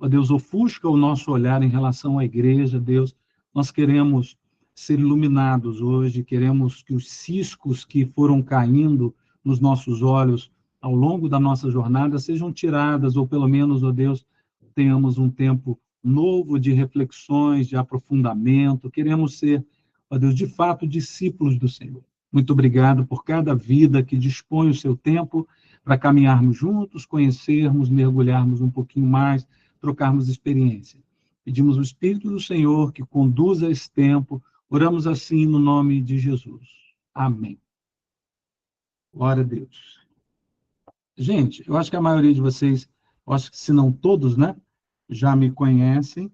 ó Deus, ofusca o nosso olhar em relação à igreja, Deus. Nós queremos ser iluminados hoje, queremos que os ciscos que foram caindo nos nossos olhos ao longo da nossa jornada sejam tiradas, ou pelo menos, ó Deus, tenhamos um tempo novo de reflexões, de aprofundamento. Queremos ser, ó Deus, de fato, discípulos do Senhor. Muito obrigado por cada vida que dispõe o seu tempo para caminharmos juntos, conhecermos, mergulharmos um pouquinho mais, trocarmos experiência. Pedimos o Espírito do Senhor que conduza esse tempo. Oramos assim no nome de Jesus. Amém. Glória a Deus. Gente, eu acho que a maioria de vocês, eu acho que se não todos, né, já me conhecem,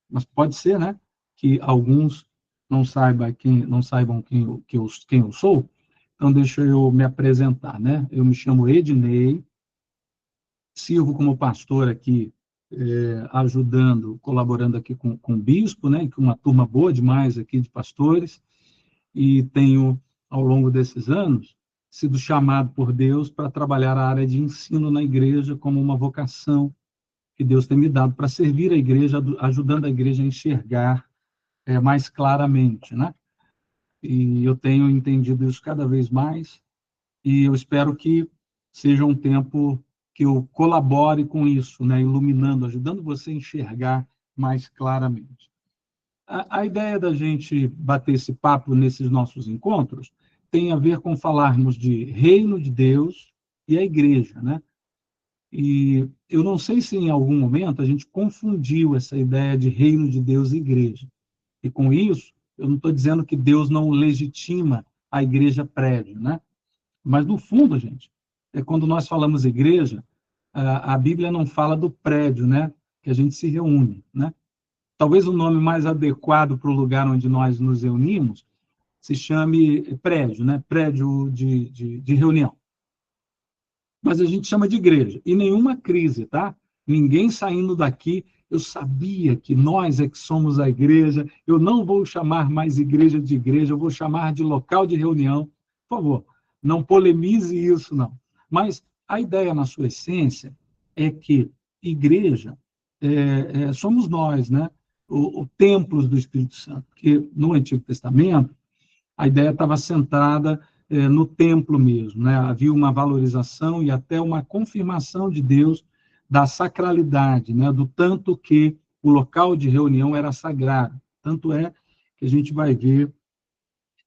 mas pode ser, né, que alguns não saibam quem eu sou. Então, deixa eu me apresentar, né? Eu me chamo Ednei, sirvo como pastor aqui, ajudando, colaborando aqui com o bispo, né? Com uma turma boa demais aqui de pastores, e tenho, ao longo desses anos, sido chamado por Deus para trabalhar a área de ensino na igreja como uma vocação que Deus tem me dado para servir a igreja, ajudando a igreja a enxergar mais claramente, né? E eu tenho entendido isso cada vez mais, e eu espero que seja um tempo que eu colabore com isso, né? Iluminando, ajudando você a enxergar mais claramente. A ideia da gente bater esse papo nesses nossos encontros tem a ver com falarmos de reino de Deus e a igreja, né? E eu não sei se em algum momento a gente confundiu essa ideia de reino de Deus e igreja. E com isso, eu não estou dizendo que Deus não legitima a igreja prédio, né? Mas, no fundo, gente, quando nós falamos igreja, a Bíblia não fala do prédio, né? Que a gente se reúne, né? Talvez o nome mais adequado para o lugar onde nós nos reunimos se chame prédio, né? Prédio de reunião. Mas a gente chama de igreja. E nenhuma crise, tá? Ninguém saindo daqui, eu sabia que nós é que somos a igreja, eu não vou chamar mais igreja de igreja, eu vou chamar de local de reunião. Por favor, não polemize isso, não. Mas a ideia, na sua essência, é que igreja somos nós, né? O templos do Espírito Santo. Porque no Antigo Testamento, a ideia estava centrada no templo mesmo, né? Havia uma valorização e até uma confirmação de Deus da sacralidade, né? Do tanto que o local de reunião era sagrado. Tanto é que a gente vai ver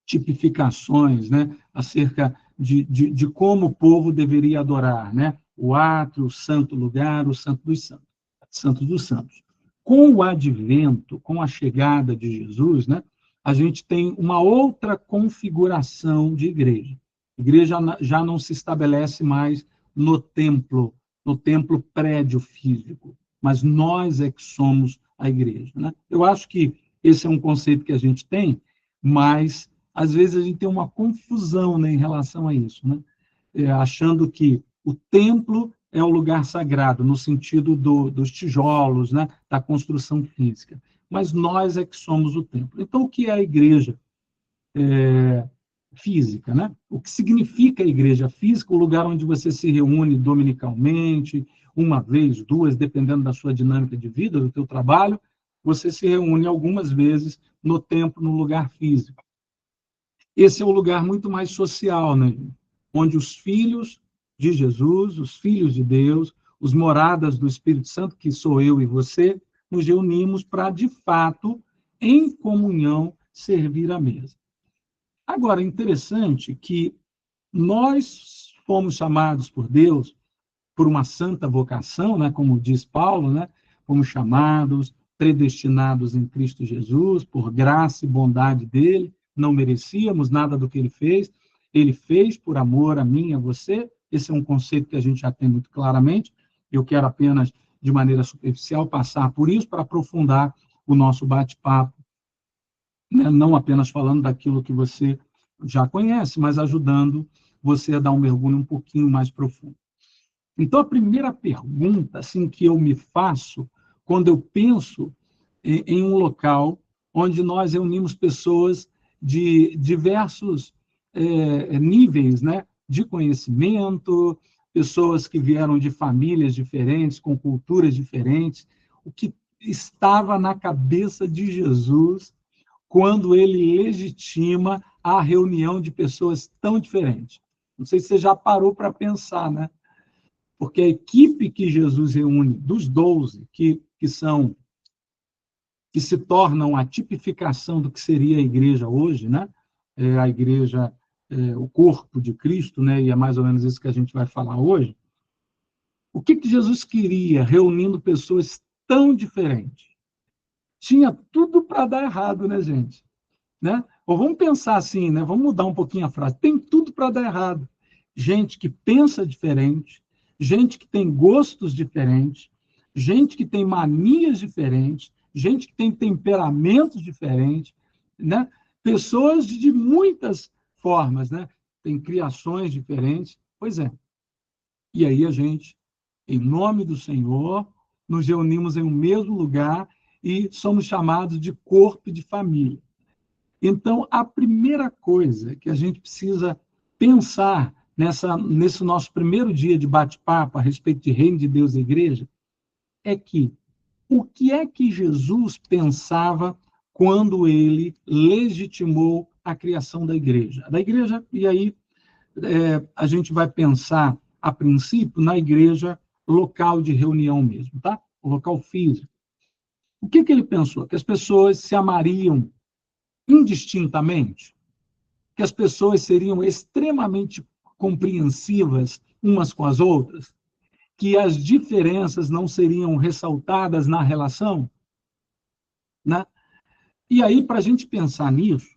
tipificações, né? Acerca de como o povo deveria adorar, né? O átrio, o santo lugar, o santo dos santos. Com o advento, com a chegada de Jesus, né? A gente tem uma outra configuração de igreja. A igreja já não se estabelece mais no templo prédio físico, mas nós é que somos a igreja, né? Eu acho que esse é um conceito que a gente tem, mas às vezes a gente tem uma confusão, né, em relação a isso, né? Achando que o templo é o lugar sagrado, no sentido dos tijolos, né, da construção física. Mas nós é que somos o templo. Então, o que é a igreja física, né? O que significa a igreja física? O lugar onde você se reúne dominicalmente, uma vez, duas, dependendo da sua dinâmica de vida, do teu trabalho, você se reúne algumas vezes no templo, no lugar físico. Esse é um lugar muito mais social, né? Onde os filhos de Jesus, os filhos de Deus, os moradas do Espírito Santo, que sou eu e você, nos reunimos para, de fato, em comunhão, servir à mesa. Agora, é interessante que nós fomos chamados por Deus por uma santa vocação, né? Como diz Paulo, né? Fomos chamados, predestinados em Cristo Jesus, por graça e bondade dele, não merecíamos nada do que ele fez por amor a mim e a você. Esse é um conceito que a gente já tem muito claramente. Eu quero apenas, de maneira superficial, passar por isso para aprofundar o nosso bate-papo, né? Não apenas falando daquilo que você já conhece, mas ajudando você a dar um mergulho um pouquinho mais profundo. Então, a primeira pergunta assim, que eu me faço quando eu penso em um local onde nós reunimos pessoas de diversos níveis, né, de conhecimento, pessoas que vieram de famílias diferentes, com culturas diferentes. O que estava na cabeça de Jesus quando ele legitima a reunião de pessoas tão diferentes? Não sei se você já parou para pensar, né? Porque a equipe que Jesus reúne, dos 12, que se tornam a tipificação do que seria a igreja hoje, né? A igreja, o corpo de Cristo, né? E é mais ou menos isso que a gente vai falar hoje. O que Jesus queria reunindo pessoas tão diferentes? Tinha tudo para dar errado, né, gente? Né? Ou vamos pensar assim, né? Vamos mudar um pouquinho a frase. Tem tudo para dar errado. Gente que pensa diferente, gente que tem gostos diferentes, gente que tem manias diferentes, gente que tem temperamentos diferentes, né? Pessoas de muitas formas, né? Tem criações diferentes. Pois é. E aí a gente, em nome do Senhor, nos reunimos em um mesmo lugar e somos chamados de corpo de família. Então, a primeira coisa que a gente precisa pensar nesse nosso primeiro dia de bate-papo a respeito de reino de Deus e igreja é que o que é que Jesus pensava quando ele legitimou a criação da igreja? Da igreja, e aí a gente vai pensar, a princípio, na igreja local de reunião mesmo, tá? O local físico. O que ele pensou? Que as pessoas se amariam indistintamente, que as pessoas seriam extremamente compreensivas umas com as outras, que as diferenças não seriam ressaltadas na relação, né? E aí, para a gente pensar nisso,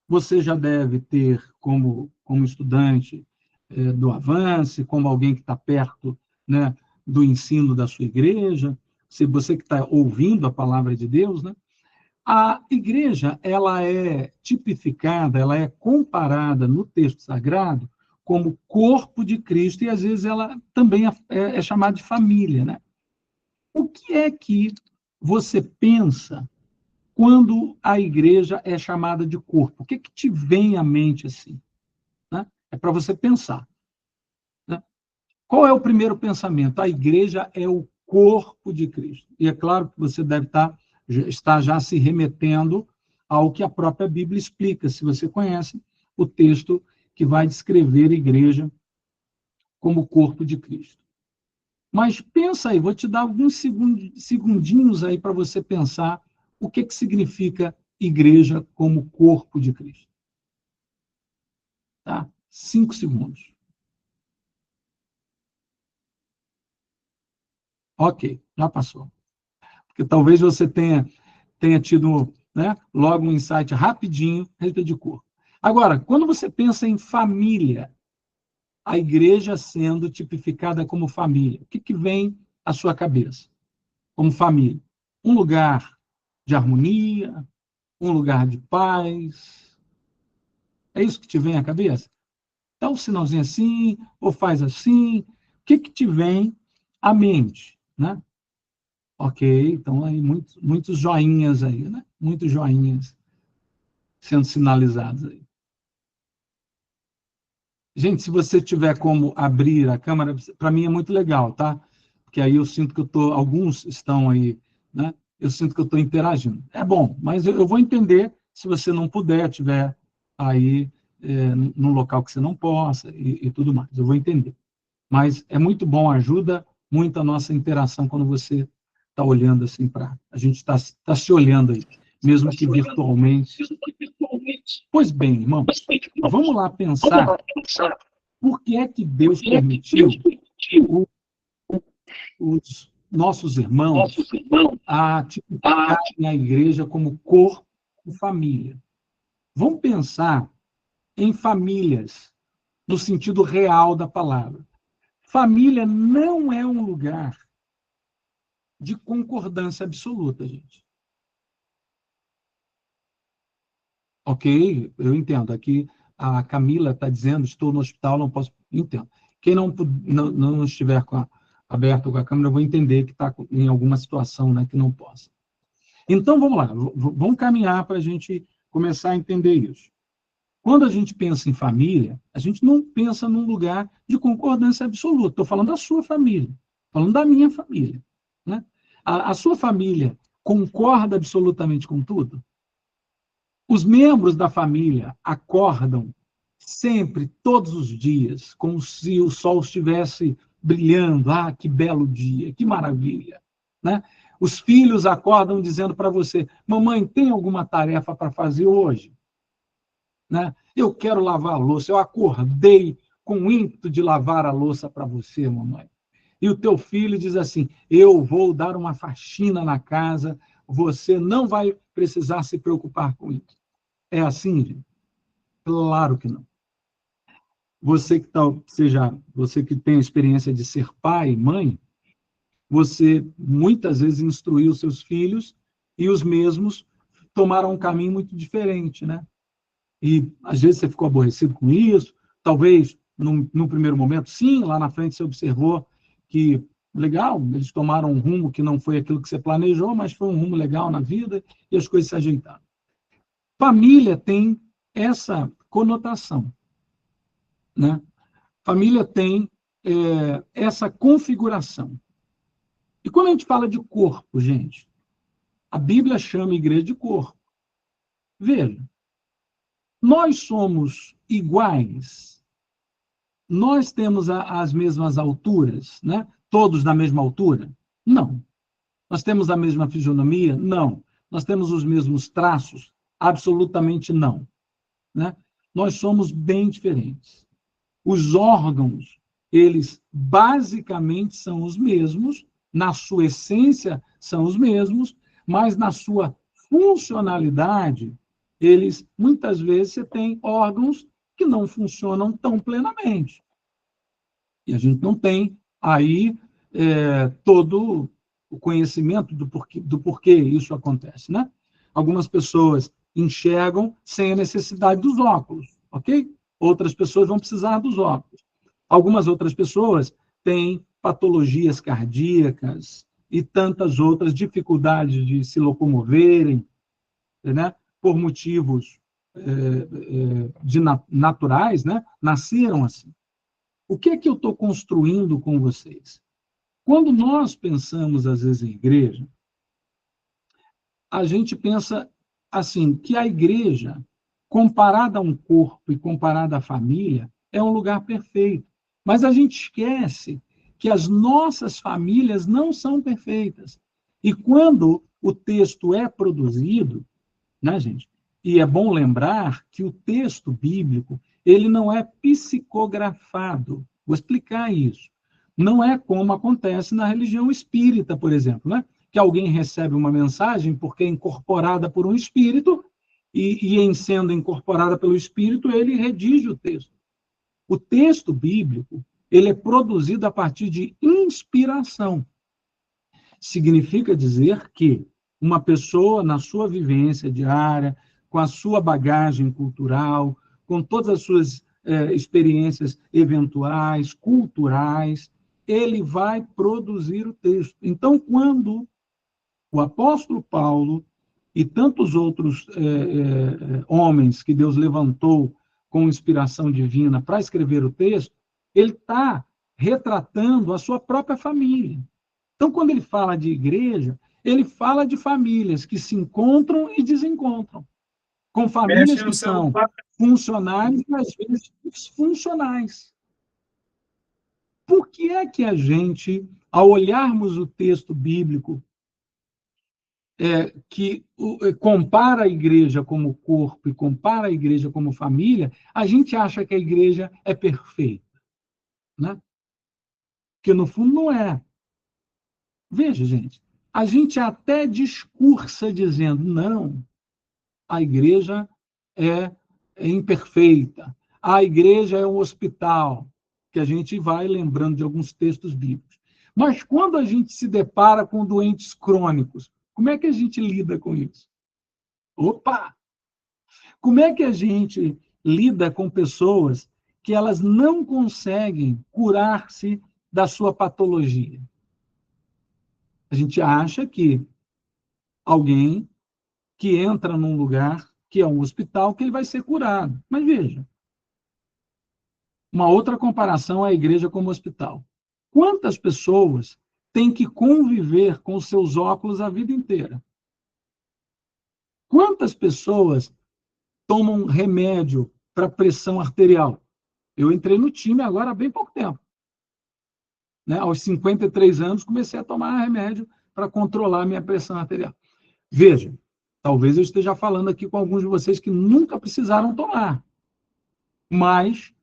você já deve ter, como estudante do Avance, como alguém que está perto, né, do ensino da sua igreja, se você que está ouvindo a palavra de Deus, né? A igreja, ela é tipificada, ela é comparada no texto sagrado como corpo de Cristo, e às vezes ela também é chamada de família, né? O que é que você pensa quando a igreja é chamada de corpo? O que te vem à mente assim? Né? É para você pensar. Né? Qual é o primeiro pensamento? A igreja é o corpo de Cristo. E é claro que você deve estar já se remetendo ao que a própria Bíblia explica, se você conhece o texto que vai descrever a igreja como o corpo de Cristo. Mas pensa aí, vou te dar alguns segundinhos aí para você pensar o que significa igreja como corpo de Cristo. Tá? 5 segundos. Ok, já passou. Porque talvez você tenha tido, né, logo um insight rapidinho a respeito de corpo. Agora, quando você pensa em família, a igreja sendo tipificada como família, o que vem à sua cabeça como família? Um lugar de harmonia, um lugar de paz. É isso que te vem à cabeça? Dá um sinalzinho assim, ou faz assim. O que te vem à mente, né? Ok, então aí muitos joinhas aí, né? Muitos joinhas sendo sinalizados aí. Gente, se você tiver como abrir a câmera, para mim é muito legal, tá? Porque aí eu sinto que alguns estão aí, né? Eu sinto que eu estou interagindo. É bom, mas eu vou entender se você não puder, tiver aí num local que você não possa e tudo mais. Eu vou entender. Mas é muito bom, ajuda muito a nossa interação quando você está olhando assim para... A gente está se olhando aí, mesmo que virtualmente. Pois bem, irmão, vamos lá pensar por que é que Deus permitiu os nossos irmãos a tipificarem a igreja como corpo e família. Vamos pensar em famílias, no sentido real da palavra. Família não é um lugar de concordância absoluta, gente. Ok? Eu entendo. Aqui a Camila está dizendo, estou no hospital, não posso... Entendo. Quem não estiver aberto com a câmera, eu vou entender que está em alguma situação, né, que não possa. Então, vamos lá. Vamos caminhar para a gente começar a entender isso. Quando a gente pensa em família, a gente não pensa num lugar de concordância absoluta. Estou falando da sua família, falando da minha família. Né? A sua família concorda absolutamente com tudo? Os membros da família acordam sempre, todos os dias, como se o sol estivesse brilhando. Ah, que belo dia, que maravilha. Né? Os filhos acordam dizendo para você: mamãe, tem alguma tarefa para fazer hoje? Né? Eu quero lavar a louça. Eu acordei com o ímpeto de lavar a louça para você, mamãe. E o teu filho diz assim: eu vou dar uma faxina na casa, você não vai precisar se preocupar com isso. É assim, gente? Claro que não. Você que você que tem a experiência de ser pai e mãe, você muitas vezes instruiu seus filhos e os mesmos tomaram um caminho muito diferente, né? E às vezes você ficou aborrecido com isso, talvez num primeiro momento, sim, lá na frente você observou que, legal, eles tomaram um rumo que não foi aquilo que você planejou, mas foi um rumo legal na vida e as coisas se ajeitaram. Família tem essa conotação, né? Família tem essa configuração. E quando a gente fala de corpo, gente, a Bíblia chama a igreja de corpo. Veja, nós somos iguais, nós temos as mesmas alturas, né? Todos da mesma altura? Não. Nós temos a mesma fisionomia? Não. Nós temos os mesmos traços? Absolutamente não. Né? Nós somos bem diferentes. Os órgãos, eles basicamente são os mesmos, na sua essência são os mesmos, mas na sua funcionalidade, eles, muitas vezes, você tem órgãos que não funcionam tão plenamente. E a gente não tem aí todo o conhecimento do porquê isso acontece, né? Algumas pessoas enxergam sem a necessidade dos óculos, ok? Outras pessoas vão precisar dos óculos. Algumas outras pessoas têm patologias cardíacas e tantas outras dificuldades de se locomoverem, né? Por motivos naturais, né? Nasceram assim. O que é que eu estou construindo com vocês? Quando nós pensamos, às vezes, em igreja, a gente pensa assim, que a igreja, comparada a um corpo e comparada à família, é um lugar perfeito. Mas a gente esquece que as nossas famílias não são perfeitas. E quando o texto é produzido, né, gente? E é bom lembrar que o texto bíblico, ele não é psicografado. Vou explicar isso. Não é como acontece na religião espírita, por exemplo, né? Que alguém recebe uma mensagem porque é incorporada por um espírito e em sendo incorporada pelo espírito, ele redige o texto. O texto bíblico, ele é produzido a partir de inspiração. Significa dizer que uma pessoa, na sua vivência diária, com a sua bagagem cultural, com todas as suas experiências eventuais, culturais, ele vai produzir o texto. Então, quando o apóstolo Paulo e tantos outros homens que Deus levantou com inspiração divina para escrever o texto, ele está retratando a sua própria família. Então, quando ele fala de igreja, ele fala de famílias que se encontram e desencontram, com famílias que são funcionais e, às vezes, disfuncionais. Por que é que a gente, ao olharmos o texto bíblico, que compara a igreja como corpo e compara a igreja como família, a gente acha que a igreja é perfeita? Né? Porque, no fundo, não é. Veja, gente, a gente até discursa dizendo, não, a igreja é imperfeita, a igreja é um hospital, que a gente vai lembrando de alguns textos bíblicos. Mas quando a gente se depara com doentes crônicos, como é que a gente lida com isso? Opa! Como é que a gente lida com pessoas que elas não conseguem curar-se da sua patologia? A gente acha que alguém que entra num lugar que é um hospital, que ele vai ser curado. Mas veja, uma outra comparação é a igreja como hospital. Quantas pessoas têm que conviver com os seus óculos a vida inteira? Quantas pessoas tomam remédio para pressão arterial? Eu entrei no time agora há bem pouco tempo. Né? Aos 53 anos, comecei a tomar remédio para controlar a minha pressão arterial. Veja, talvez eu esteja falando aqui com alguns de vocês que nunca precisaram tomar. Mas,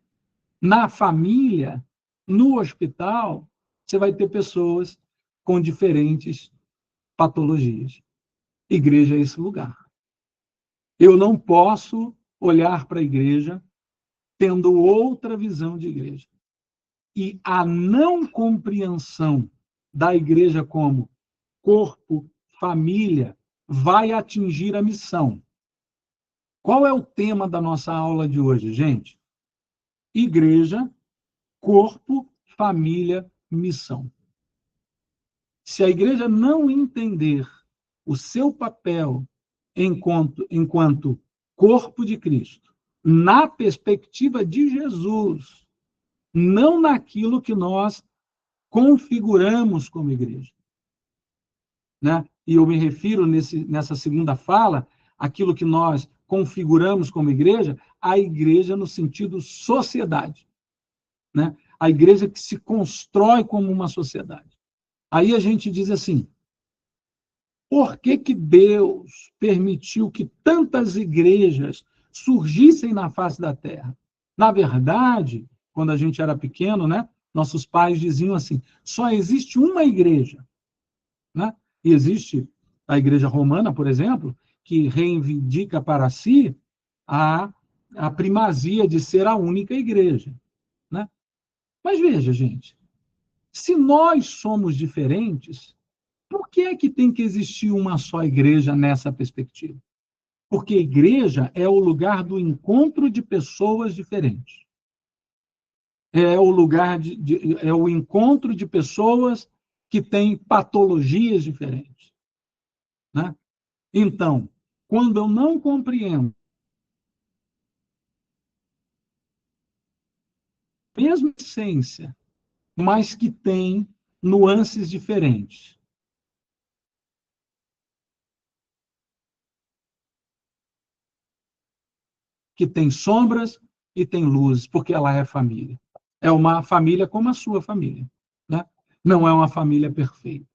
na família, no hospital, você vai ter pessoas com diferentes patologias. Igreja é esse lugar. Eu não posso olhar para a igreja tendo outra visão de igreja. E a não compreensão da igreja como corpo, família, vai atingir a missão. Qual é o tema da nossa aula de hoje, gente? Igreja, corpo, família, missão. Se a igreja não entender o seu papel enquanto corpo de Cristo, na perspectiva de Jesus, não naquilo que nós configuramos como igreja. Né? E eu me refiro nessa segunda fala, aquilo que nós configuramos como igreja, a igreja no sentido sociedade. Né? A igreja que se constrói como uma sociedade. Aí a gente diz assim, por que que Deus permitiu que tantas igrejas surgissem na face da terra? Na verdade, quando a gente era pequeno, né, nossos pais diziam assim, só existe uma igreja. Né? E existe a igreja romana, por exemplo, que reivindica para si a primazia de ser a única igreja. Né? Mas veja, gente, se nós somos diferentes, por que é que tem que existir uma só igreja nessa perspectiva? Porque igreja é o lugar do encontro de pessoas diferentes. É o lugar é o encontro de pessoas que têm patologias diferentes. Né? Então, quando eu não compreendo a mesma essência, mas que tem nuances diferentes, que tem sombras e tem luzes, porque ela é família. É uma família como a sua família. Né? Não é uma família perfeita.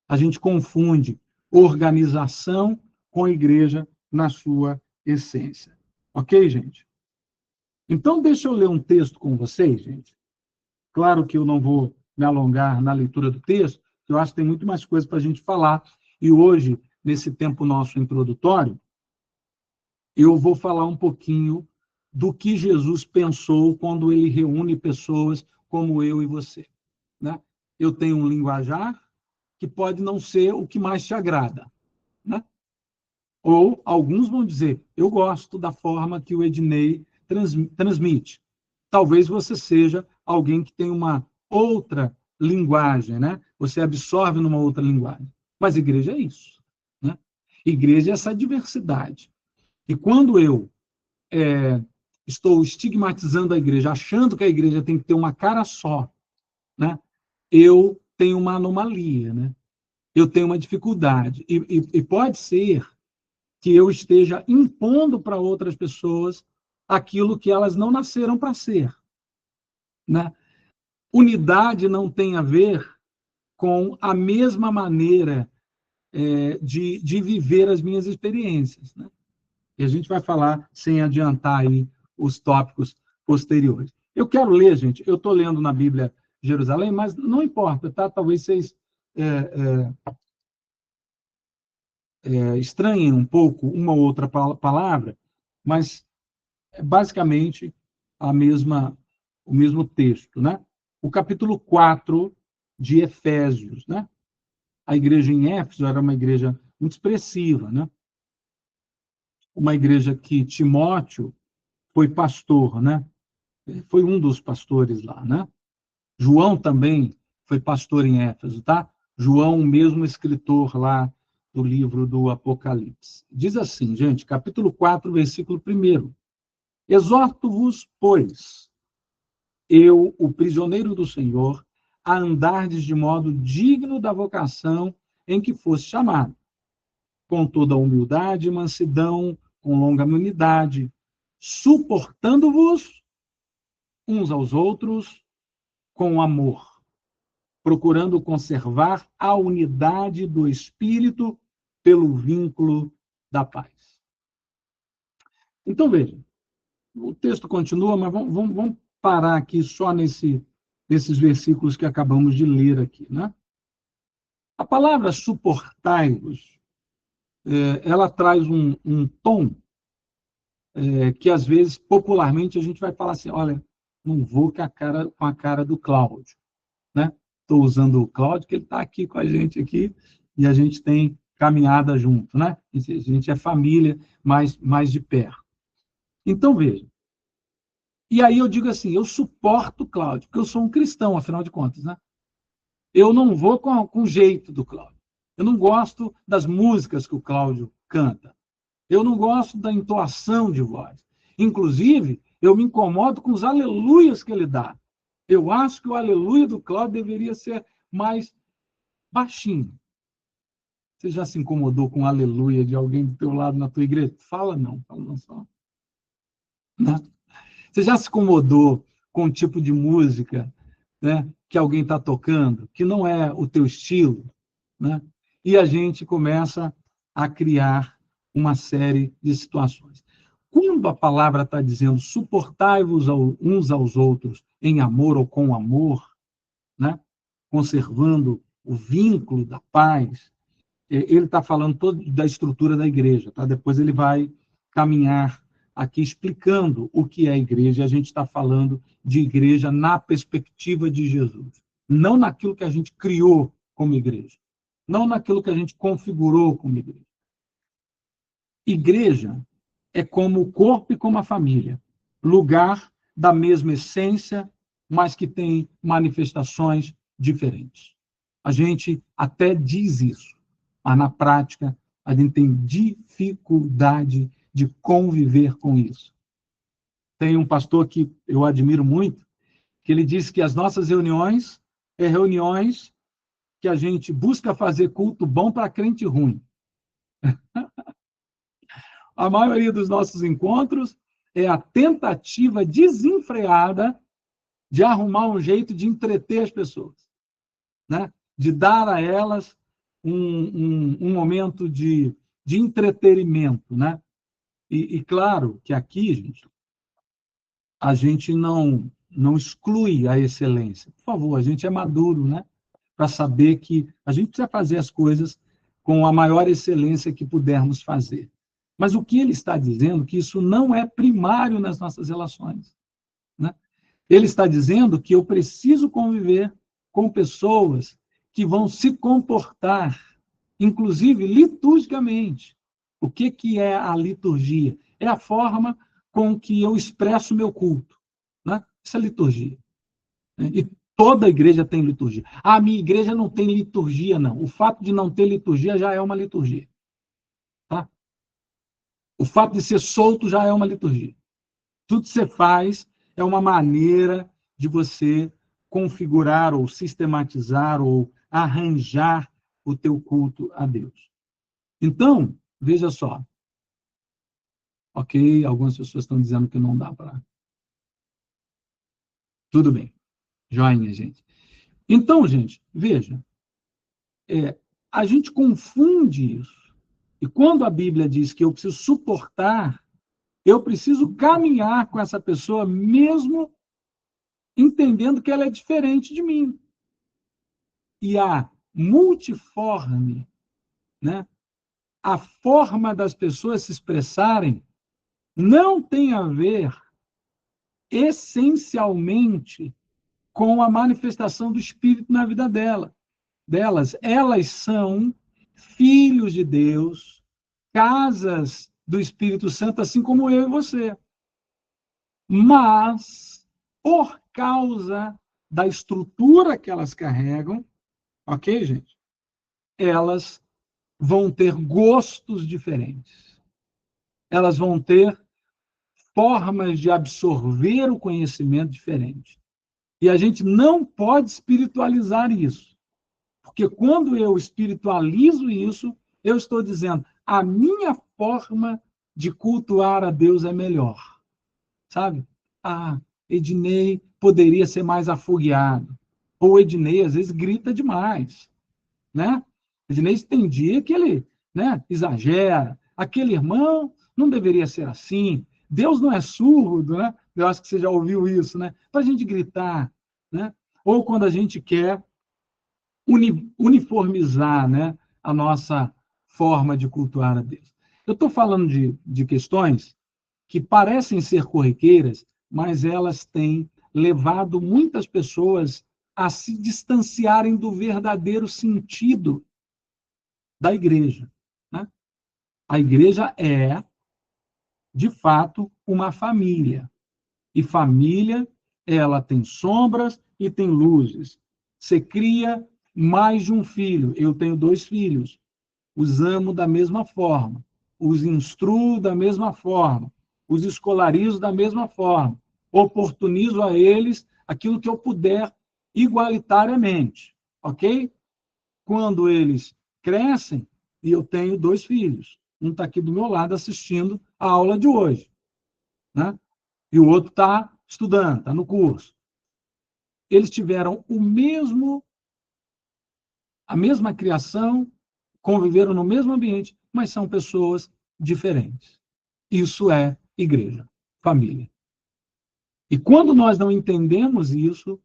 A gente confunde organização com igreja na sua essência. Ok, gente? Então, deixa eu ler um texto com vocês, gente. Claro que eu não vou me alongar na leitura do texto, porque eu acho que tem muito mais coisa para a gente falar. E hoje, nesse tempo nosso introdutório, eu vou falar um pouquinho do que Jesus pensou quando ele reúne pessoas como eu e você. Né? Eu tenho um linguajar que pode não ser o que mais te agrada. Né? Ou alguns vão dizer, eu gosto da forma que o Ednei transmite. Talvez você seja alguém que tem uma outra linguagem, né? Você absorve numa outra linguagem. Mas igreja é isso. Né? Igreja é essa diversidade. E quando eu estou estigmatizando a igreja, achando que a igreja tem que ter uma cara só, né? Eu tenho uma anomalia, né? Eu tenho uma dificuldade. E pode ser que eu esteja impondo para outras pessoas aquilo que elas não nasceram para ser. Né? Unidade não tem a ver com a mesma maneira de viver as minhas experiências. Né? E a gente vai falar sem adiantar aí os tópicos posteriores. Eu quero ler, gente, eu estou lendo na Bíblia Jerusalém, mas não importa, tá? Talvez vocês estranhem um pouco uma ou outra palavra, mas é basicamente o mesmo texto. Né? O capítulo 4 de Efésios. Né? A igreja em Éfeso era uma igreja muito expressiva, né? Uma igreja que Timóteo foi pastor, né? Foi um dos pastores lá, né? João também foi pastor em Éfeso, tá? João, o mesmo escritor lá do livro do Apocalipse. Diz assim, gente, capítulo 4, versículo 1. Exorto-vos, pois, eu, o prisioneiro do Senhor, a andardes de modo digno da vocação em que foste chamado, com toda humildade e mansidão, com longanimidade, suportando-vos uns aos outros com amor, procurando conservar a unidade do Espírito pelo vínculo da paz. Então, veja, o texto continua, mas vamos parar aqui só nesses versículos que acabamos de ler aqui, né? A palavra suportai-vos, ela traz um tom que, às vezes, popularmente, a gente vai falar assim, olha, não vou com a cara do Cláudio, né? Estou usando o Cláudio, que ele está aqui com a gente aqui, e a gente tem caminhada junto, né? A gente é família mais de perto. Então, veja, e aí eu digo assim, eu suporto o Cláudio, porque eu sou um cristão, afinal de contas, né? Eu não vou com o jeito do Cláudio. Eu não gosto das músicas que o Cláudio canta. Eu não gosto da entoação de voz. Inclusive, eu me incomodo com os aleluias que ele dá. Eu acho que o aleluia do Cláudio deveria ser mais baixinho. Você já se incomodou com o aleluia de alguém do teu lado na tua igreja? Fala não só. Não. Você já se incomodou com um tipo de música, né, que alguém está tocando, que não é o teu estilo, né? E a gente começa a criar uma série de situações. Quando a palavra está dizendo suportai-vos uns aos outros em amor ou com amor, né, conservando o vínculo da paz, ele está falando todo da estrutura da igreja, tá? Depois ele vai caminhar aqui explicando o que é a igreja, e a gente está falando de igreja na perspectiva de Jesus, não naquilo que a gente criou como igreja, não naquilo que a gente configurou como igreja. Igreja é como o corpo e como a família, lugar da mesma essência, mas que tem manifestações diferentes. A gente até diz isso, mas na prática a gente tem dificuldade de conviver com isso. Tem um pastor que eu admiro muito, que ele diz que as nossas reuniões reuniões que a gente busca fazer culto bom para crente ruim. A maioria dos nossos encontros é a tentativa desenfreada de arrumar um jeito de entreter as pessoas, né? De dar a elas um momento de entretenimento, né? E claro que aqui, gente, a gente não exclui a excelência. Por favor, a gente é maduro, né? Para saber que a gente precisa fazer as coisas com a maior excelência que pudermos fazer. Mas o que ele está dizendo é que isso não é primário nas nossas relações, né? Ele está dizendo que eu preciso conviver com pessoas que vão se comportar, inclusive liturgicamente. O que é a liturgia? É a forma com que eu expresso o meu culto, né? Isso é liturgia. E toda igreja tem liturgia. A minha igreja não tem liturgia, não. O fato de não ter liturgia já é uma liturgia. Tá? O fato de ser solto já é uma liturgia. Tudo que você faz é uma maneira de você configurar ou sistematizar ou arranjar o teu culto a Deus. Então, veja só. Ok, algumas pessoas estão dizendo que não dá para... Tudo bem. Joinha, gente. Então, gente, veja. A gente confunde isso. E quando a Bíblia diz que eu preciso suportar, eu preciso caminhar com essa pessoa, mesmo entendendo que ela é diferente de mim. E a multiforme, né, a forma das pessoas se expressarem, não tem a ver essencialmente com a manifestação do Espírito na vida delas. Elas são filhos de Deus, casas do Espírito Santo, assim como eu e você. Mas, por causa da estrutura que elas carregam, ok, gente? Elas vão ter gostos diferentes. Elas vão ter formas de absorver o conhecimento diferentes. E a gente não pode espiritualizar isso. Porque quando eu espiritualizo isso, eu estou dizendo, a minha forma de cultuar a Deus é melhor. Sabe? Ah, Ednei poderia ser mais afogueado. Ou Ednei, às vezes, grita demais. Né? Ednei tem dia que ele, né, exagera. Aquele irmão não deveria ser assim. Deus não é surdo, né? Eu acho que você já ouviu isso, né? Para a gente gritar, né? Ou quando a gente quer uniformizar, né, a nossa forma de cultuar a Deus. Eu estou falando de questões que parecem ser corriqueiras, mas elas têm levado muitas pessoas a se distanciarem do verdadeiro sentido da igreja. Né? A igreja é, de fato, uma família. E família, ela tem sombras e tem luzes. Você cria mais de um filho. Eu tenho 2 filhos. Os amo da mesma forma. Os instruo da mesma forma. Os escolarizo da mesma forma. Oportunizo a eles aquilo que eu puder igualitariamente. Ok? Quando eles crescem, e eu tenho 2 filhos. Um está aqui do meu lado assistindo a aula de hoje. Né? E o outro está estudando, está no curso. Eles tiveram a mesma criação, conviveram no mesmo ambiente, mas são pessoas diferentes. Isso é igreja, família. E quando nós não entendemos isso,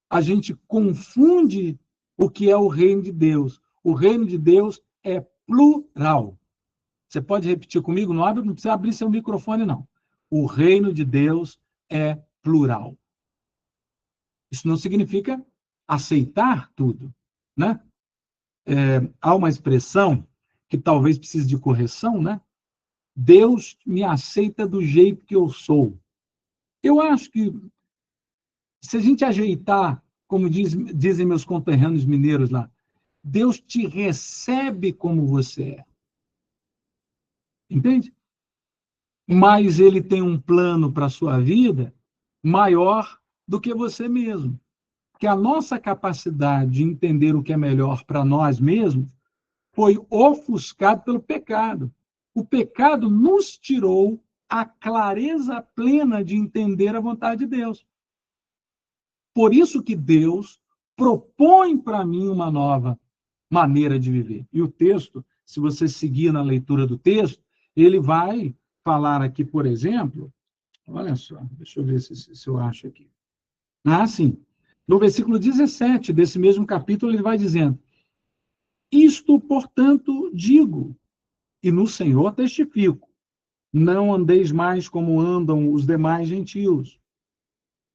a gente confunde o que é o reino de Deus. O reino de Deus é plural. Você pode repetir comigo? Não precisa abrir seu microfone, não. O reino de Deus é plural. Isso não significa aceitar tudo, né? Há uma expressão que talvez precise de correção, né? Deus me aceita do jeito que eu sou. Eu acho que se a gente ajeitar, como dizem meus conterrâneos mineiros lá, Deus te recebe como você é. Entende? Mas ele tem um plano para a sua vida maior do que você mesmo. Que a nossa capacidade de entender o que é melhor para nós mesmos foi ofuscado pelo pecado. O pecado nos tirou a clareza plena de entender a vontade de Deus. Por isso que Deus propõe para mim uma nova maneira de viver. E o texto, se você seguir na leitura do texto, ele vai falar aqui, por exemplo, olha só, deixa eu ver se eu acho aqui. Ah, sim. No versículo 17 desse mesmo capítulo, ele vai dizendo: Isto, portanto, digo, e no Senhor testifico, não andeis mais como andam os demais gentios,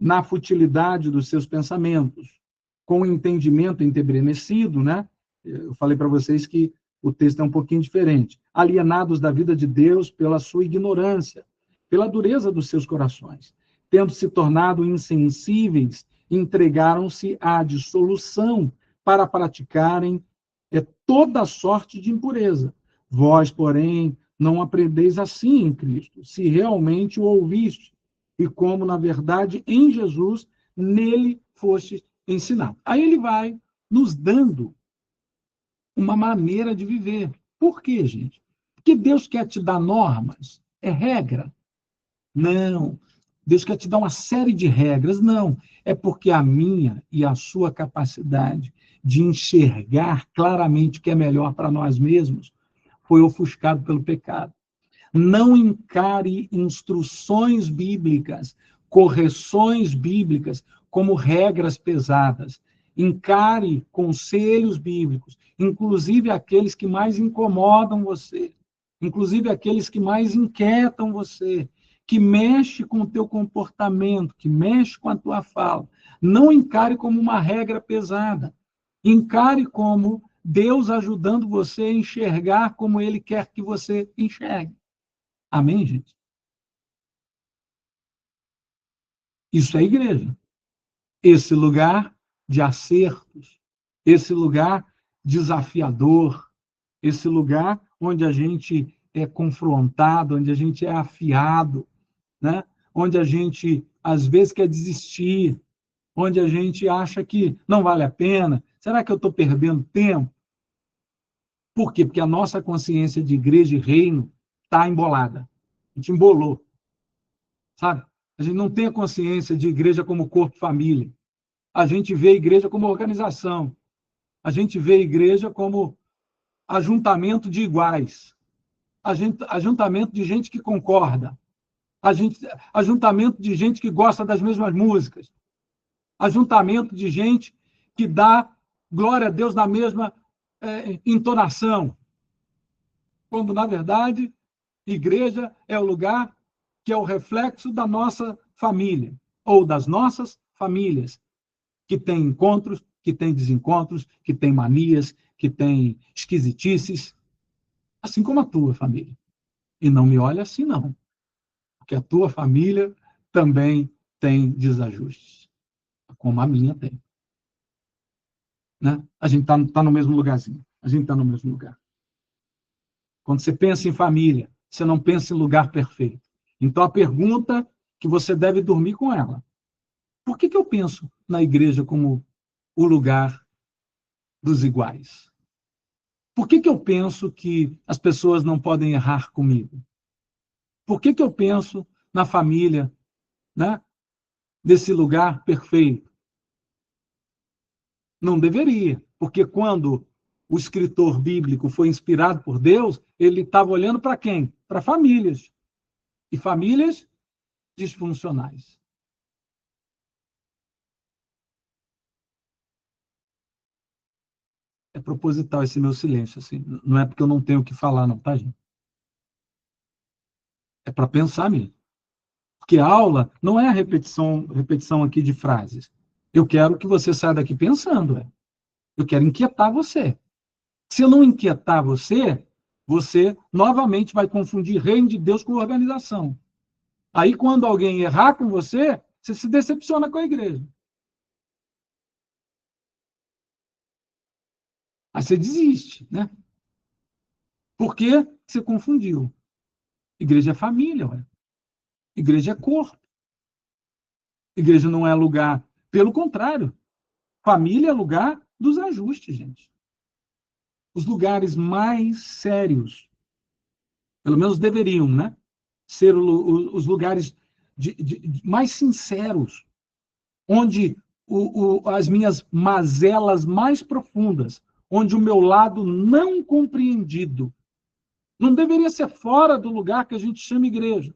na futilidade dos seus pensamentos, com o entendimento entebrenecido, né? Eu falei para vocês que o texto é um pouquinho diferente. Alienados da vida de Deus pela sua ignorância, pela dureza dos seus corações, tendo se tornado insensíveis, entregaram-se à dissolução para praticarem toda sorte de impureza. Vós, porém, não aprendeis assim em Cristo, se realmente o ouviste, e como, na verdade, em Jesus, nele foste ensinado. Aí ele vai nos dando uma maneira de viver. Por quê, gente? Porque Deus quer te dar normas? É regra? Não. Deus quer te dar uma série de regras? Não. É porque a minha e a sua capacidade de enxergar claramente o que é melhor para nós mesmos foi ofuscado pelo pecado. Não encare instruções bíblicas, correções bíblicas como regras pesadas. Encare conselhos bíblicos, inclusive aqueles que mais incomodam você, inclusive aqueles que mais inquietam você, que mexe com o teu comportamento, que mexe com a tua fala. Não encare como uma regra pesada. Encare como Deus ajudando você a enxergar como Ele quer que você enxergue. Amém, gente? Isso é igreja. Esse lugar de acertos, esse lugar desafiador, esse lugar onde a gente é confrontado, onde a gente é afiado, né? Onde a gente, às vezes, quer desistir, onde a gente acha que não vale a pena. Será que eu estou perdendo tempo? Por quê? Porque a nossa consciência de igreja e reino está embolada. A gente embolou, sabe? A gente não tem a consciência de igreja como corpo família. A gente vê a igreja como organização. A gente vê a igreja como ajuntamento de iguais. Ajuntamento de gente que concorda. Ajuntamento de gente que gosta das mesmas músicas. Ajuntamento de gente que dá glória a Deus na mesma entonação. Quando, na verdade, igreja é o lugar que é o reflexo da nossa família, ou das nossas famílias, que tem encontros, que tem desencontros, que tem manias, que tem esquisitices, assim como a tua família. E não me olha assim, não, porque a tua família também tem desajustes, como a minha tem. Né? A gente está no mesmo lugarzinho, a gente está no mesmo lugar. Quando você pensa em família, você não pensa em lugar perfeito. Então, a pergunta que você deve dormir com ela: por que eu penso na igreja como o lugar dos iguais? Por que eu penso que as pessoas não podem errar comigo? Por que eu penso na família, né, desse lugar perfeito? Não deveria, porque quando o escritor bíblico foi inspirado por Deus, ele estava olhando para quem? Para famílias. E famílias disfuncionais. É proposital esse meu silêncio, assim. Não é porque eu não tenho o que falar, não, tá, gente? É para pensar mesmo. Porque a aula não é a repetição aqui de frases. Eu quero que você saia daqui pensando. Eu quero inquietar você. Se eu não inquietar você, você novamente vai confundir reino de Deus com organização. Aí, quando alguém errar com você, você se decepciona com a igreja. Aí você desiste, né? Por que você confundiu? Igreja é família, ué. Igreja é corpo. Igreja não é lugar. Pelo contrário, família é lugar dos ajustes, gente. Os lugares mais sérios, pelo menos deveriam, né? Ser os lugares mais sinceros, onde as minhas mazelas mais profundas, onde o meu lado não compreendido, não deveria ser fora do lugar que a gente chama igreja.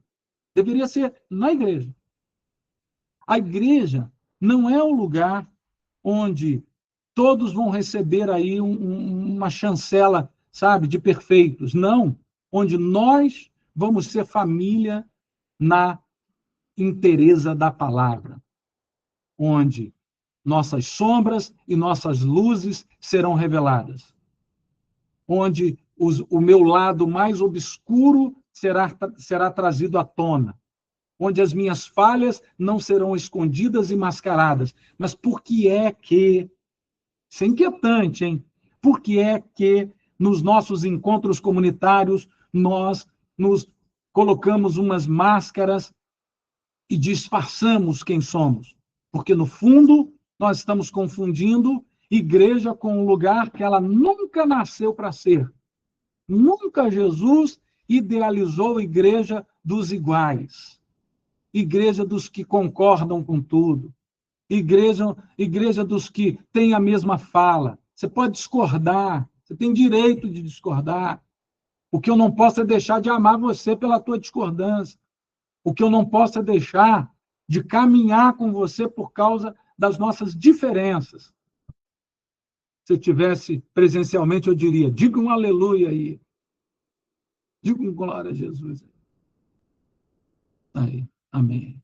Deveria ser na igreja. A igreja não é o lugar onde todos vão receber aí uma chancela, sabe, de perfeitos. Não, onde nós vamos ser família na inteireza da palavra, onde nossas sombras e nossas luzes serão reveladas, onde o meu lado mais obscuro será trazido à tona, onde as minhas falhas não serão escondidas e mascaradas. Mas por que é que, isso é inquietante, hein? Por que é que nos nossos encontros comunitários nós nos colocamos umas máscaras e disfarçamos quem somos? Porque, no fundo, nós estamos confundindo igreja com um lugar que ela nunca nasceu para ser. Nunca Jesus idealizou a igreja dos iguais, igreja dos que concordam com tudo, igreja dos que têm a mesma fala. Você pode discordar, você tem direito de discordar. O que eu não posso é deixar de amar você pela tua discordância. O que eu não posso é deixar de caminhar com você por causa das nossas diferenças. Se eu tivesse presencialmente, eu diria: diga um aleluia aí. Diga um glória a Jesus. Aí, amém.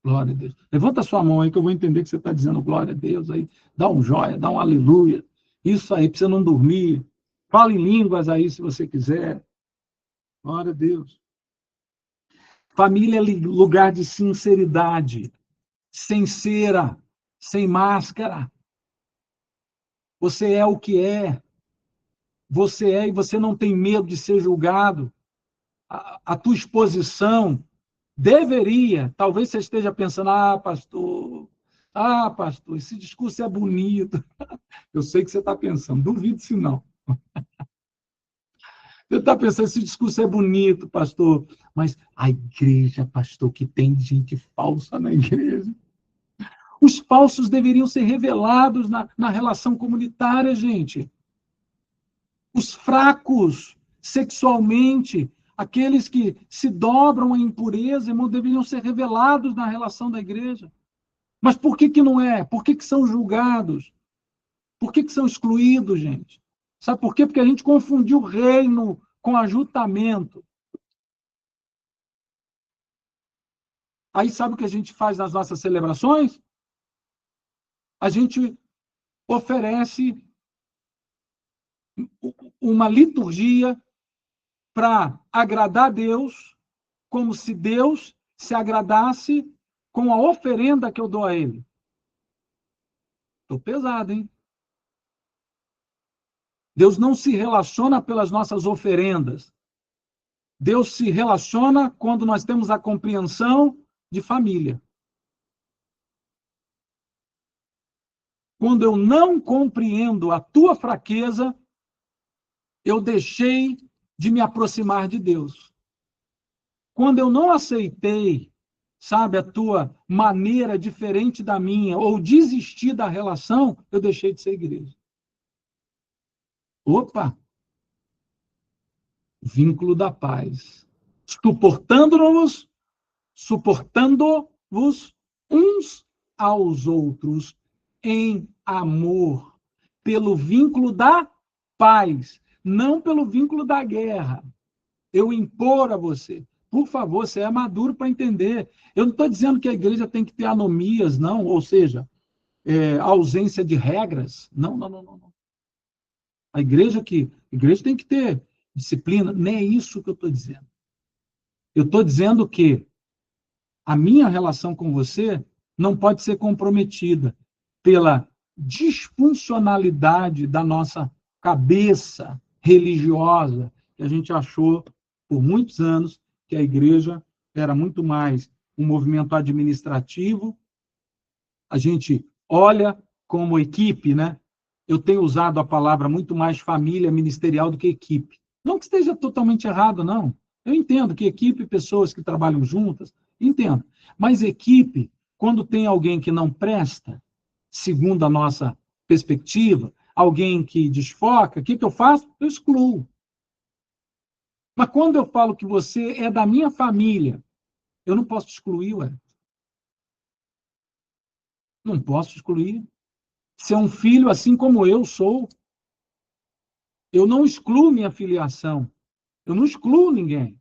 Glória a Deus. Levanta a sua mão aí que eu vou entender que você está dizendo glória a Deus aí. Dá um joia, dá um aleluia. Isso aí, para você não dormir. Fala em línguas aí, se você quiser. Glória a Deus. Família é lugar de sinceridade, sem cera, sem máscara. Você é o que é. você é e você não tem medo de ser julgado. A tua exposição deveria, talvez você esteja pensando, pastor, esse discurso é bonito. Eu sei que você está pensando, duvido se não. Você está pensando, esse discurso é bonito, pastor, mas a igreja, pastor, que tem gente falsa na igreja. Os falsos deveriam ser revelados na relação comunitária, gente. Os fracos sexualmente, aqueles que se dobram à impureza, irmão, deveriam ser revelados na relação da igreja. Mas por que não é? Por que são julgados? Por que são excluídos, gente? Sabe por quê? Porque a gente confundiu reino com ajuntamento. Aí sabe o que a gente faz nas nossas celebrações? A gente oferece uma liturgia para agradar a Deus, como se Deus se agradasse com a oferenda que eu dou a Ele. Estou pesado, hein? Deus não se relaciona pelas nossas oferendas. Deus se relaciona quando nós temos a compreensão de família. Quando eu não compreendo a tua fraqueza, eu deixei de me aproximar de Deus. Quando eu não aceitei, sabe, a tua maneira diferente da minha, ou desisti da relação, eu deixei de ser igreja. Opa! Vínculo da paz. Suportando-vos uns aos outros em amor, pelo vínculo da paz, não pelo vínculo da guerra. Eu impor a você. Por favor, você é maduro para entender. Eu não estou dizendo que a igreja tem que ter anomias, não, ou seja, ausência de regras. Não, não, não, não. A igreja tem que ter disciplina. Nem é isso que eu estou dizendo. Eu estou dizendo que a minha relação com você não pode ser comprometida pela disfuncionalidade da nossa cabeça religiosa, que a gente achou por muitos anos que a igreja era muito mais um movimento administrativo. A gente olha como equipe, né? Eu tenho usado a palavra muito mais família ministerial do que equipe. Não que esteja totalmente errado, não. Eu entendo que equipe, pessoas que trabalham juntas, entendo. Mas equipe, quando tem alguém que não presta, segundo a nossa perspectiva, alguém que desfoca, o que eu faço? Eu excluo. Mas quando eu falo que você é da minha família, eu não posso excluir, ué. Não posso excluir. Você é um filho assim como eu sou. Eu não excluo minha filiação. Eu não excluo ninguém.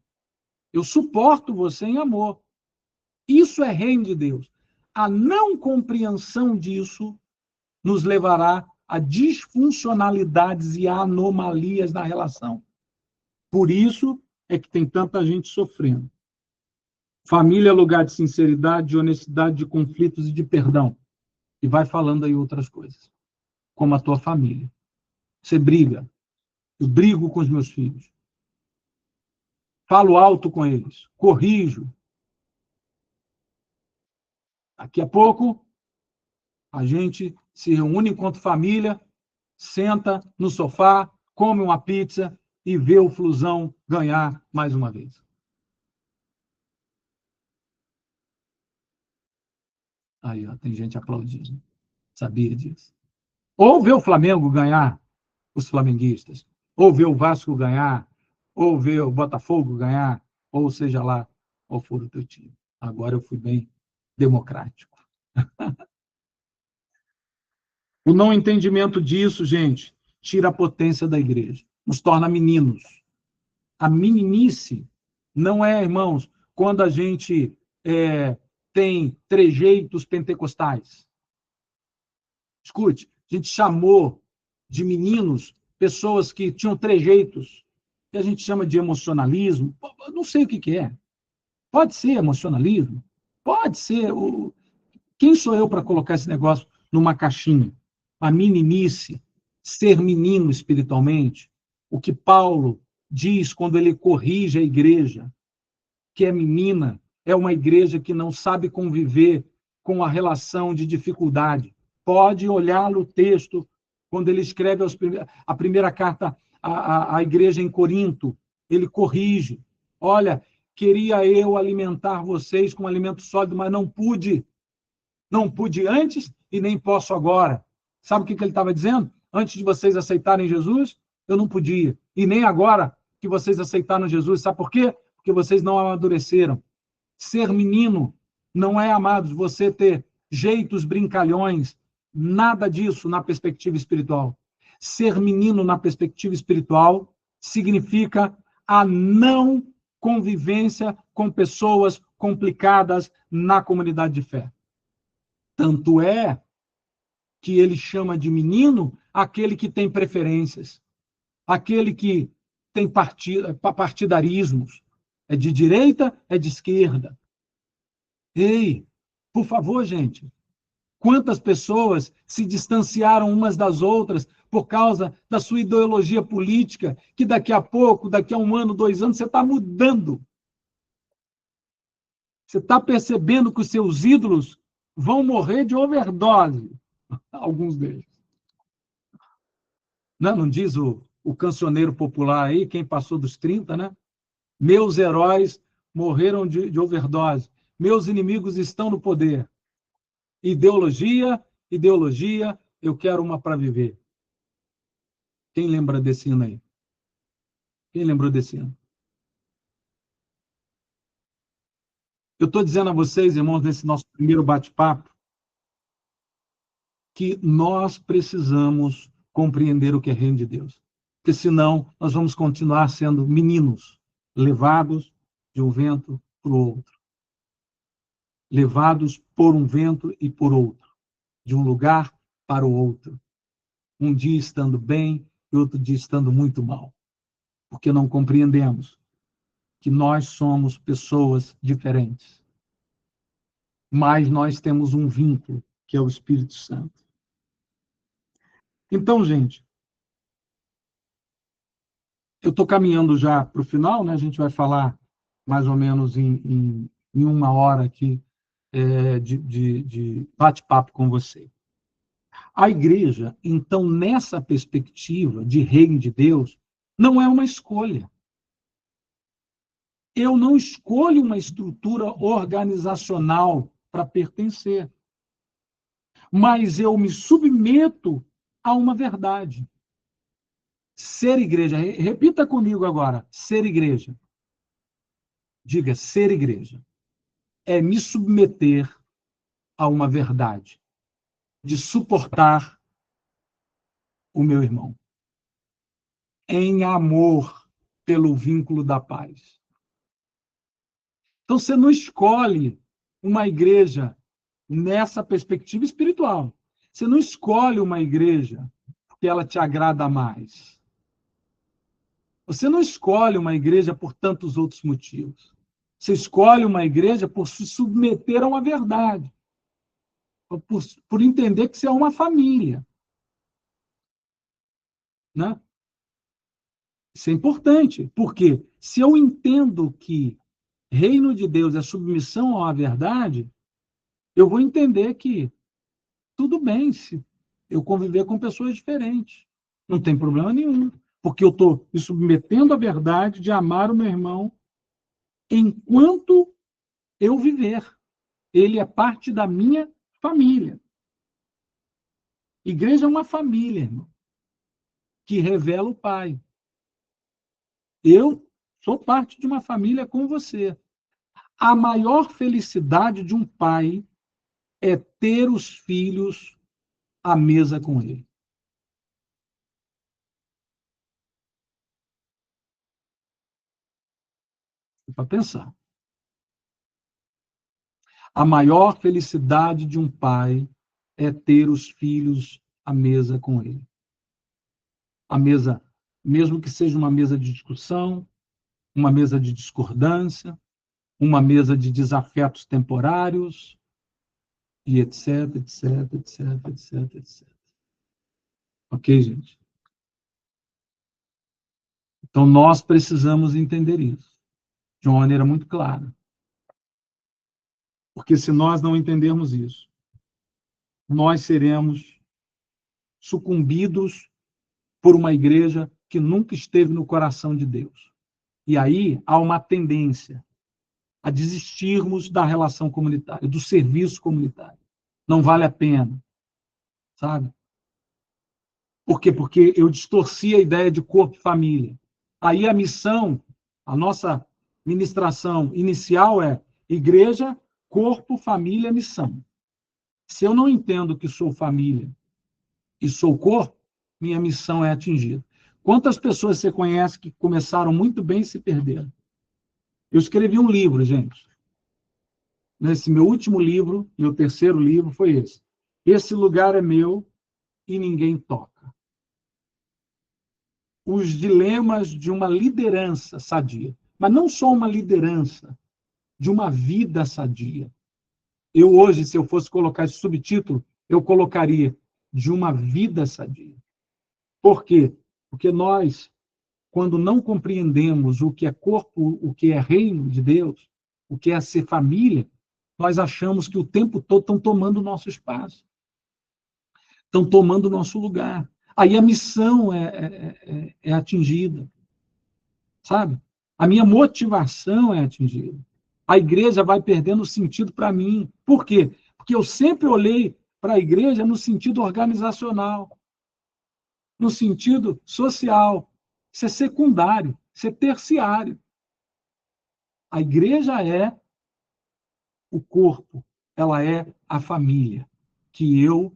Eu suporto você em amor. Isso é reino de Deus. A não compreensão disso nos levará a disfuncionalidades e anomalias na relação. Por isso é que tem tanta gente sofrendo. Família é lugar de sinceridade, de honestidade, de conflitos e de perdão. E vai falando aí outras coisas. Como a tua família. Você briga. Eu brigo com os meus filhos. Falo alto com eles. Corrijo. Daqui a pouco, a gente se reúne enquanto família, senta no sofá, come uma pizza e vê o Flusão ganhar mais uma vez. Aí, ó, tem gente aplaudindo. Sabia disso. Ou ver o Flamengo ganhar, os flamenguistas. Ou ver o Vasco ganhar. Ou ver o Botafogo ganhar. Ou seja lá qual for o teu time. Agora eu fui bem democrático. O não entendimento disso, gente, tira a potência da igreja. Nos torna meninos. A meninice não é, irmãos, quando a gente tem trejeitos pentecostais. Escute, a gente chamou de meninos pessoas que tinham trejeitos, que a gente chama de emocionalismo. Não sei o que é. Pode ser emocionalismo, pode ser. Quem sou eu para colocar esse negócio numa caixinha? A meninice, ser menino espiritualmente, o que Paulo diz quando ele corrige a igreja, que é menina, é uma igreja que não sabe conviver com a relação de dificuldade. Pode olhar no texto, quando ele escreve a primeira carta à igreja em Corinto, ele corrige. Olha, queria eu alimentar vocês com alimento sólido, mas não pude. Não pude antes e nem posso agora. Sabe o que ele estava dizendo? Antes de vocês aceitarem Jesus, eu não podia. E nem agora que vocês aceitaram Jesus. Sabe por quê? Porque vocês não amadureceram. Ser menino não é, amados, você ter jeitos brincalhões, nada disso na perspectiva espiritual. Ser menino na perspectiva espiritual significa a não convivência com pessoas complicadas na comunidade de fé. Tanto é que ele chama de menino aquele que tem preferências, aquele que tem partidarismos, é de direita, é de esquerda. Ei, por favor, gente, quantas pessoas se distanciaram umas das outras por causa da sua ideologia política, que daqui a pouco, daqui a 1 ano, 2 anos, você está mudando. Você está percebendo que os seus ídolos vão morrer de overdose, alguns deles. Não diz o cancioneiro popular aí, quem passou dos 30, né? Meus heróis morreram de overdose. Meus inimigos estão no poder. Ideologia, ideologia, eu quero uma para viver. Quem lembra desse hino aí? Quem lembrou desse hino? Eu estou dizendo a vocês, irmãos, nesse nosso primeiro bate-papo, que nós precisamos compreender o que é reino de Deus. Porque senão nós vamos continuar sendo meninos, levados de um vento para o outro. Levados por um vento e por outro. De um lugar para o outro. Um dia estando bem e outro dia estando muito mal. Porque não compreendemos que nós somos pessoas diferentes. Mas nós temos um vínculo, que é o Espírito Santo. Então, gente, eu estou caminhando já para o final, né? A gente vai falar mais ou menos em 1 hora aqui de bate-papo com você. A igreja, então, nessa perspectiva de reino de Deus, não é uma escolha. Eu não escolho uma estrutura organizacional para pertencer, mas eu me submeto a uma verdade. Ser igreja, repita comigo agora, ser igreja. Diga, ser igreja é me submeter a uma verdade, de suportar o meu irmão, em amor pelo vínculo da paz. Então, você não escolhe uma igreja nessa perspectiva espiritual. Você não escolhe uma igreja porque ela te agrada mais. Você não escolhe uma igreja por tantos outros motivos. Você escolhe uma igreja por se submeter a uma verdade, por entender que você é uma família. Né? Isso é importante, porque se eu entendo que reino de Deus é submissão à verdade, eu vou entender que tudo bem se eu conviver com pessoas diferentes. Não tem problema nenhum, porque eu estou me submetendo à verdade de amar o meu irmão enquanto eu viver. Ele é parte da minha família. Igreja é uma família, irmão, que revela o Pai. Eu sou parte de uma família com você. A maior felicidade de um pai é ter os filhos à mesa com ele. Para pensar. A maior felicidade de um pai é ter os filhos à mesa com ele. A mesa, mesmo que seja uma mesa de discussão, uma mesa de discordância, uma mesa de desafetos temporários, e etc, etc, etc, etc, etc. Ok, gente? Então, nós precisamos entender isso de uma maneira muito clara. Porque se nós não entendermos isso, nós seremos sucumbidos por uma igreja que nunca esteve no coração de Deus. E aí há uma tendência a desistirmos da relação comunitária, do serviço comunitário. Não vale a pena, sabe? Por quê? Porque eu distorci a ideia de corpo e família. Aí a missão, a nossa ministração inicial é igreja, corpo, família, missão. Se eu não entendo que sou família e sou corpo, minha missão é atingida. Quantas pessoas você conhece que começaram muito bem e se perderam? Eu escrevi um livro, gente. Nesse meu último livro, meu terceiro livro, foi esse. Esse lugar é meu e ninguém toca. Os dilemas de uma liderança sadia. Mas não só uma liderança, de uma vida sadia. Eu hoje, se eu fosse colocar esse subtítulo, eu colocaria de uma vida sadia. Por quê? Porque nós, quando não compreendemos o que é corpo, o que é reino de Deus, o que é ser família, nós achamos que o tempo todo estão tomando o nosso espaço, estão tomando o nosso lugar. Aí a missão é atingida, sabe? A minha motivação é atingida. A igreja vai perdendo sentido para mim. Por quê? Porque eu sempre olhei para a igreja no sentido organizacional, no sentido social. Isso é secundário, isso é terciário. A igreja é o corpo, ela é a família, que eu,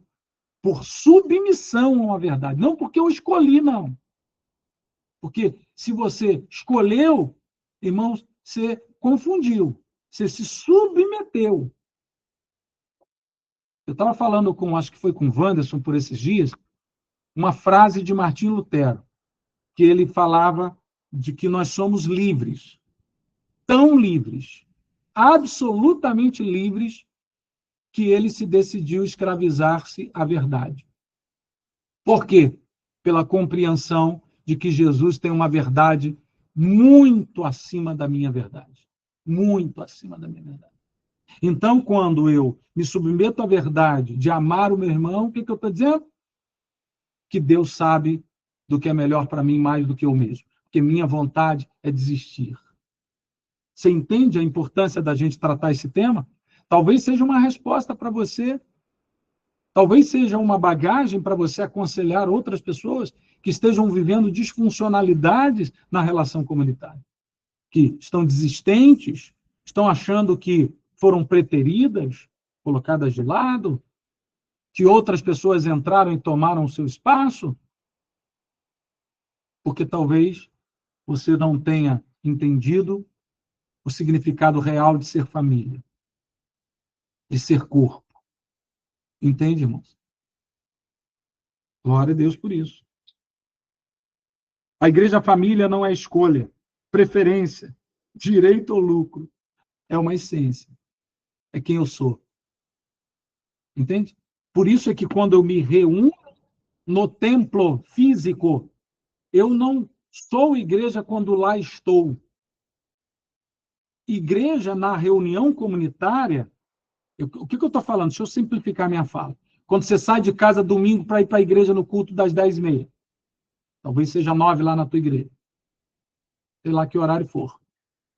por submissão a uma verdade, não porque eu escolhi, não. Porque se você escolheu, irmãos, você confundiu, você se submeteu. Eu estava falando com, acho que foi com o Wanderson por esses dias, uma frase de Martim Lutero, que ele falava de que nós somos livres, tão livres, absolutamente livres, que ele se decidiu escravizar-se à verdade. Por quê? Pela compreensão de que Jesus tem uma verdade muito acima da minha verdade. Muito acima da minha verdade. Então, quando eu me submeto à verdade de amar o meu irmão, o que eu estou dizendo? Que Deus sabe do que é melhor para mim mais do que eu mesmo. Porque minha vontade é desistir. Você entende a importância da gente tratar esse tema? Talvez seja uma resposta para você. Talvez seja uma bagagem para você aconselhar outras pessoas que estejam vivendo disfuncionalidades na relação comunitária, que estão desistentes, estão achando que foram preteridas, colocadas de lado, que outras pessoas entraram e tomaram o seu espaço, porque talvez você não tenha entendido o significado real de ser família, de ser corpo. Entende, irmãos? Glória a Deus por isso. A igreja família não é escolha, preferência, direito ou lucro. É uma essência. É quem eu sou. Entende? Por isso é que quando eu me reúno no templo físico, eu não sou igreja quando lá estou. Igreja na reunião comunitária, o que eu estou falando? Deixa eu simplificar minha fala. Quando você sai de casa domingo para ir para a igreja no culto das 10h30, talvez seja 9 lá na tua igreja, sei lá que horário for.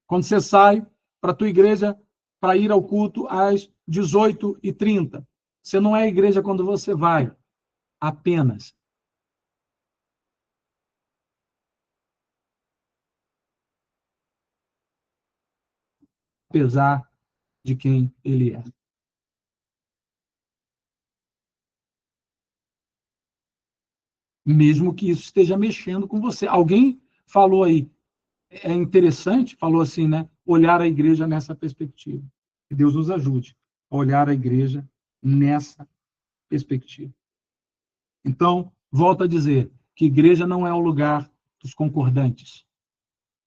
Quando você sai para a tua igreja para ir ao culto às 18h30, você não é igreja quando você vai, apenas. Apesar de quem ele é. Mesmo que isso esteja mexendo com você. Alguém falou aí, é interessante, falou assim, né? Olhar a igreja nessa perspectiva. Que Deus nos ajude a olhar a igreja nessa perspectiva. Então, volto a dizer que igreja não é o lugar dos concordantes.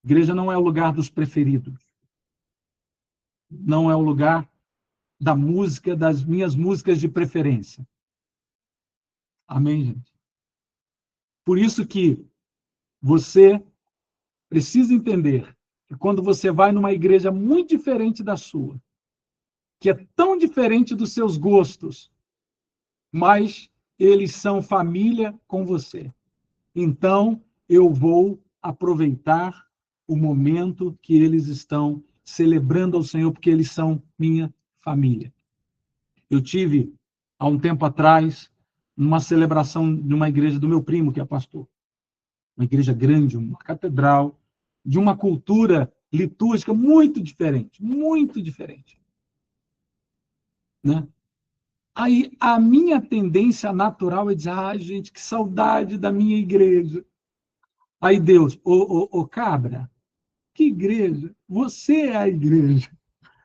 Igreja não é o lugar dos preferidos. Não é o lugar da música, das minhas músicas de preferência. Amém, gente? Por isso que você precisa entender que quando você vai numa igreja muito diferente da sua, que é tão diferente dos seus gostos, mas eles são família com você. Então, eu vou aproveitar o momento que eles estão celebrando ao Senhor, porque eles são minha família. Eu tive, há um tempo atrás, uma celebração de uma igreja do meu primo, que é pastor. Uma igreja grande, uma catedral, de uma cultura litúrgica muito diferente, muito diferente. Né? Aí, a minha tendência natural é dizer, gente, que saudade da minha igreja. Aí Deus, ô cabra, que igreja? Você é a igreja.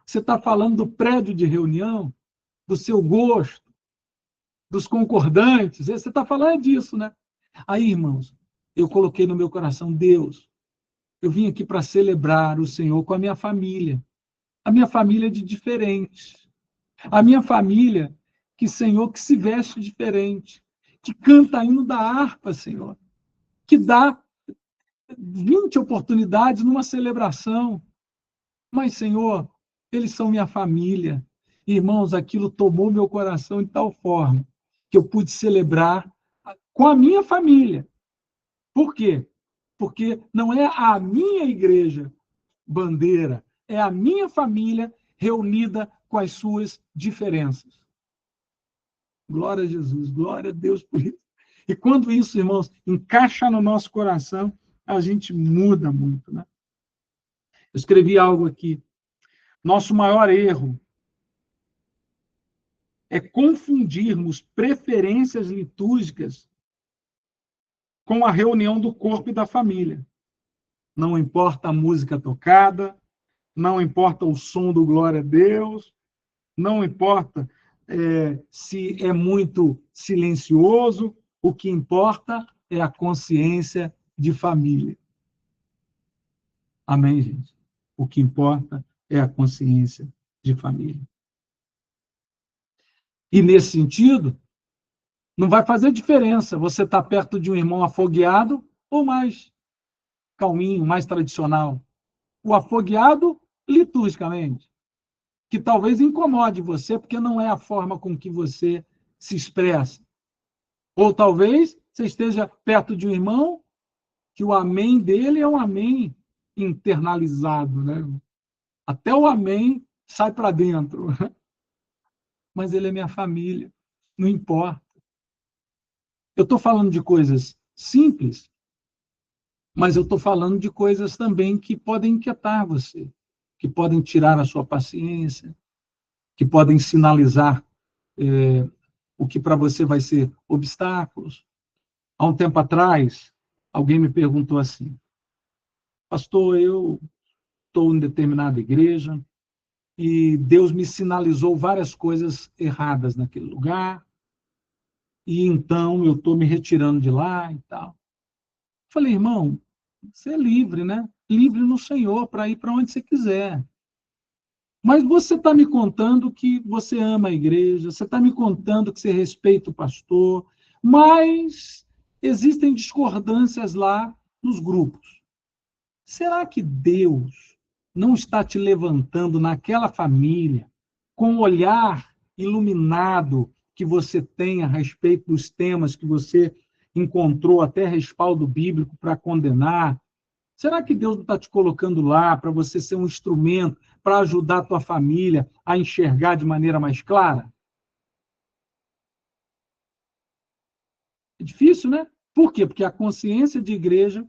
Você está falando do prédio de reunião, do seu gosto, dos concordantes. Você está falando disso, né? Aí, irmãos, eu coloquei no meu coração, Deus, eu vim aqui para celebrar o Senhor com a minha família. A minha família de diferentes. A minha família que, Senhor, que se veste diferente, que canta hino da harpa, Senhor, que dá 20 oportunidades numa celebração. Mas, Senhor, eles são minha família. Irmãos, aquilo tomou meu coração de tal forma que eu pude celebrar com a minha família. Por quê? Porque não é a minha igreja bandeira, é a minha família reunida com as suas diferenças. Glória a Jesus, glória a Deus por isso. E quando isso, irmãos, encaixa no nosso coração, a gente muda muito, né? Eu escrevi algo aqui. Nosso maior erro é confundirmos preferências litúrgicas com a reunião do corpo e da família. Não importa a música tocada, não importa o som do glória a Deus, não importa se é muito silencioso, o que importa é a consciência de família. Amém, gente? O que importa é a consciência de família. E, nesse sentido, não vai fazer diferença você estar perto de um irmão afogueado ou mais calminho, mais tradicional. O afogueado, liturgicamente, que talvez incomode você, porque não é a forma com que você se expressa. Ou talvez você esteja perto de um irmão que o amém dele é um amém internalizado, né? Até o amém sai para dentro. Mas ele é minha família, não importa. Eu estou falando de coisas simples, mas eu estou falando de coisas também que podem inquietar você, que podem tirar a sua paciência, que podem sinalizar o que para você vai ser obstáculos. Há um tempo atrás, alguém me perguntou assim, pastor, eu estou em determinada igreja e Deus me sinalizou várias coisas erradas naquele lugar, e então eu estou me retirando de lá e tal. Falei, irmão, você é livre, né? Livre no Senhor para ir para onde você quiser. Mas você está me contando que você ama a igreja, você está me contando que você respeita o pastor, mas existem discordâncias lá nos grupos. Será que Deus não está te levantando naquela família com o olhar iluminado que você tem a respeito dos temas que você encontrou até respaldo bíblico para condenar? Será que Deus não está te colocando lá para você ser um instrumento para ajudar a tua família a enxergar de maneira mais clara? É difícil, né? Por quê? Porque a consciência de igreja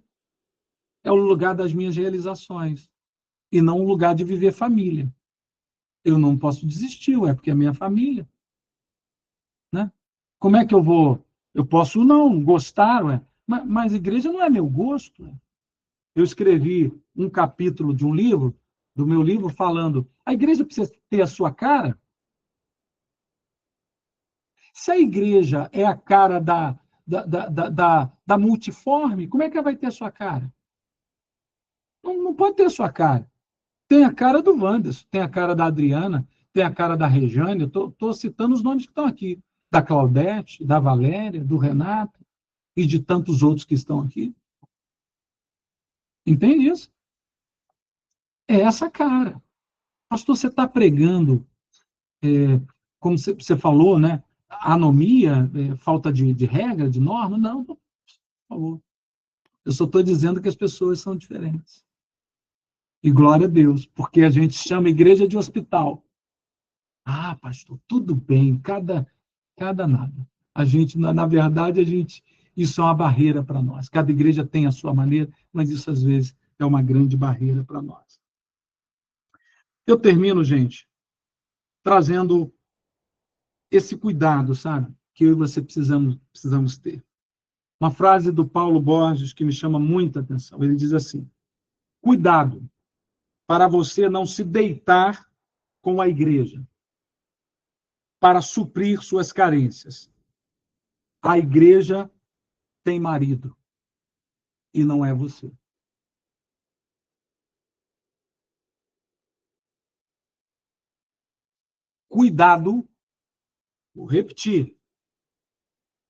é o lugar das minhas realizações e não o lugar de viver família. Eu não posso desistir, porque é minha família. Né? Como é que eu vou? Eu posso não gostar, mas igreja não é meu gosto. Eu escrevi um capítulo de um livro, do meu livro, falando, a igreja precisa ter a sua cara? Se a igreja é a cara da multiforme, como é que ela vai ter a sua cara? Não pode ter a sua cara. Tem a cara do Wanderson, tem a cara da Adriana, tem a cara da Rejane, eu estou citando os nomes que estão aqui, da Claudete, da Valéria, do Renato e de tantos outros que estão aqui. Entende isso? É essa cara. Pastor, você está pregando, como você falou, né? Anomia, falta de regra, de norma? Não, por favor. Eu só estou dizendo que as pessoas são diferentes. E glória a Deus, porque a gente chama igreja de hospital. Ah, pastor, tudo bem, cada nada. A gente, na verdade, isso é uma barreira para nós. Cada igreja tem a sua maneira, mas isso às vezes é uma grande barreira para nós. Eu termino, gente, trazendo esse cuidado, sabe, que eu e você precisamos ter. Uma frase do Paulo Borges que me chama muita atenção. Ele diz assim: cuidado para você não se deitar com a igreja para suprir suas carências. A igreja tem marido e não é você. Cuidado, vou repetir,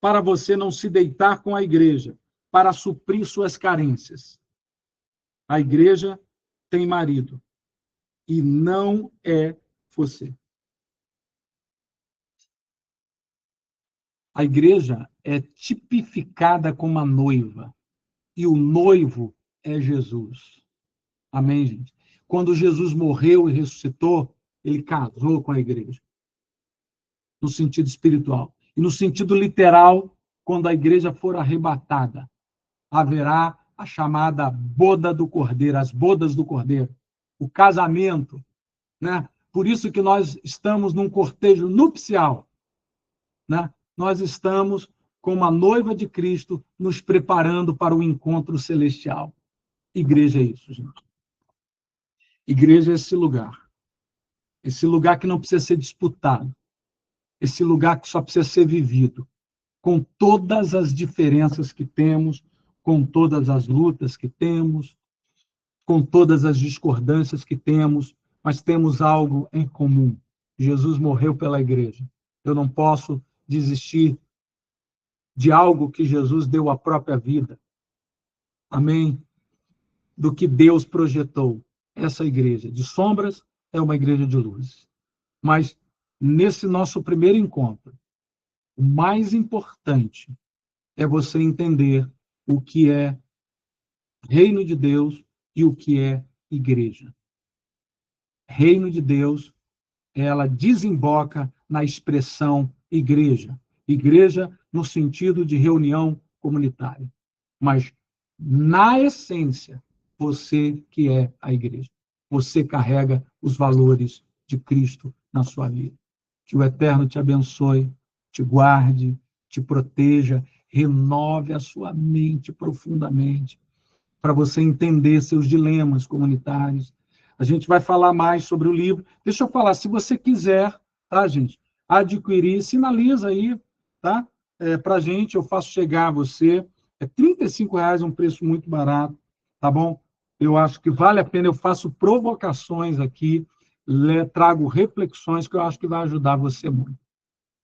para você não se deitar com a igreja para suprir suas carências. A igreja tem marido e não é você. A igreja é tipificada como a noiva e o noivo é Jesus. Amém, gente? Quando Jesus morreu e ressuscitou, ele casou com a igreja, no sentido espiritual. E no sentido literal, quando a igreja for arrebatada, haverá a chamada boda do Cordeiro, as bodas do Cordeiro, o casamento, né? Por isso que nós estamos num cortejo nupcial, né? Nós estamos como a noiva de Cristo nos preparando para o encontro celestial. Igreja é isso, gente. Igreja é esse lugar que não precisa ser disputado, esse lugar que só precisa ser vivido, com todas as diferenças que temos, com todas as lutas que temos, com todas as discordâncias que temos, mas temos algo em comum. Jesus morreu pela igreja. Eu não posso desistir de algo que Jesus deu a própria vida. Amém? Do que Deus projetou. Essa igreja de sombras é uma igreja de luz. Mas nesse nosso primeiro encontro, o mais importante é você entender o que é reino de Deus e o que é igreja. Reino de Deus, ela desemboca na expressão igreja. Igreja no sentido de reunião comunitária. Mas, na essência, você que é a igreja. Você carrega os valores de Cristo na sua vida. Que o Eterno te abençoe, te guarde, te proteja, renove a sua mente profundamente, para você entender seus dilemas comunitários. A gente vai falar mais sobre o livro. Deixa eu falar, se você quiser, tá, gente, adquirir, sinaliza aí, tá? Para a gente, eu faço chegar a você. É R$ 35, um preço muito barato, tá bom? Eu acho que vale a pena, eu faço provocações aqui, trago reflexões que eu acho que vai ajudar você muito.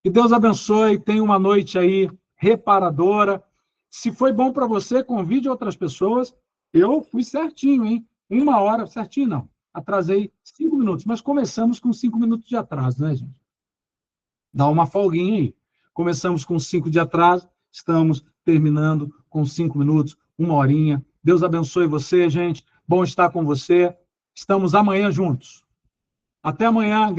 Que Deus abençoe, tenha uma noite aí reparadora. Se foi bom para você, convide outras pessoas. Eu fui certinho, hein? 1 hora, certinho não. Atrasei 5 minutos, mas começamos com 5 minutos de atraso, né, gente? Dá uma folguinha aí. Começamos com 5 de atraso, estamos terminando com 5 minutos, 1 horinha. Deus abençoe você, gente. Bom estar com você. Estamos amanhã juntos. Até amanhã.